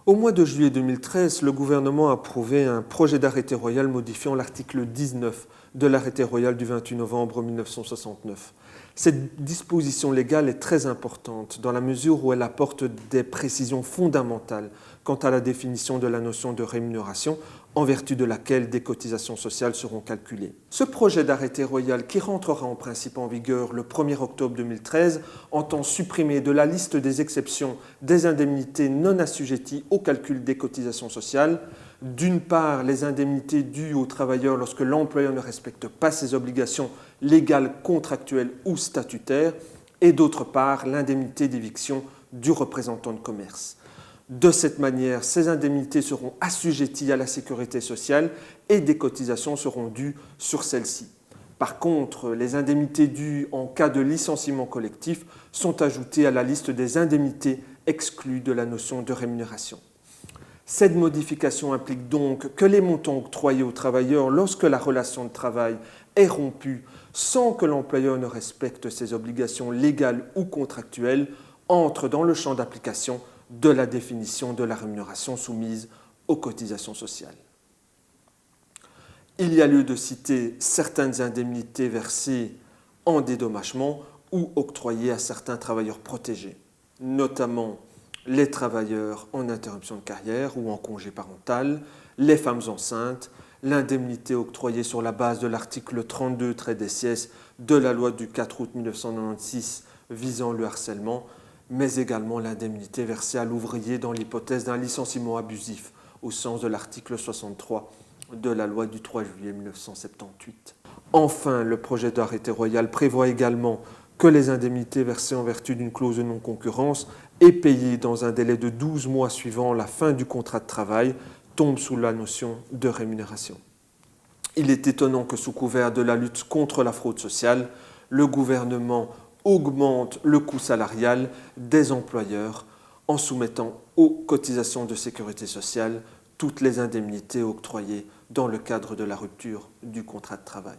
Au mois de juillet 2013, le gouvernement a approuvé un projet d'arrêté royal modifiant l'article 19 de l'arrêté royal du 28 novembre 1969. Cette disposition légale est très importante dans la mesure où elle apporte des précisions fondamentales quant à la définition de la notion de rémunération en vertu de laquelle des cotisations sociales seront calculées. Ce projet d'arrêté royal, qui rentrera en principe en vigueur le 1er octobre 2013, entend supprimer de la liste des exceptions des indemnités non assujetties au calcul des cotisations sociales, d'une part les indemnités dues aux travailleurs lorsque l'employeur ne respecte pas ses obligations légales, contractuelles ou statutaires, et d'autre part l'indemnité d'éviction du représentant de commerce. De cette manière, ces indemnités seront assujetties à la sécurité sociale et des cotisations seront dues sur celles-ci. Par contre, les indemnités dues en cas de licenciement collectif sont ajoutées à la liste des indemnités exclues de la notion de rémunération. Cette modification implique donc que les montants octroyés aux travailleurs lorsque la relation de travail est rompue sans que l'employeur ne respecte ses obligations légales ou contractuelles entrent dans le champ d'application de la définition de la rémunération soumise aux cotisations sociales. Il y a lieu de citer certaines indemnités versées en dédommagement ou octroyées à certains travailleurs protégés, notamment les travailleurs en interruption de carrière ou en congé parental, les femmes enceintes, l'indemnité octroyée sur la base de l'article 32-des de la loi du 4 août 1996 visant le harcèlement, mais également l'indemnité versée à l'ouvrier dans l'hypothèse d'un licenciement abusif au sens de l'article 63 de la loi du 3 juillet 1978. Enfin, le projet d'arrêté royal prévoit également que les indemnités versées en vertu d'une clause de non-concurrence et payées dans un délai de 12 mois suivant la fin du contrat de travail tombent sous la notion de rémunération. Il est étonnant que sous couvert de la lutte contre la fraude sociale, le gouvernement augmente le coût salarial des employeurs en soumettant aux cotisations de sécurité sociale toutes les indemnités octroyées dans le cadre de la rupture du contrat de travail.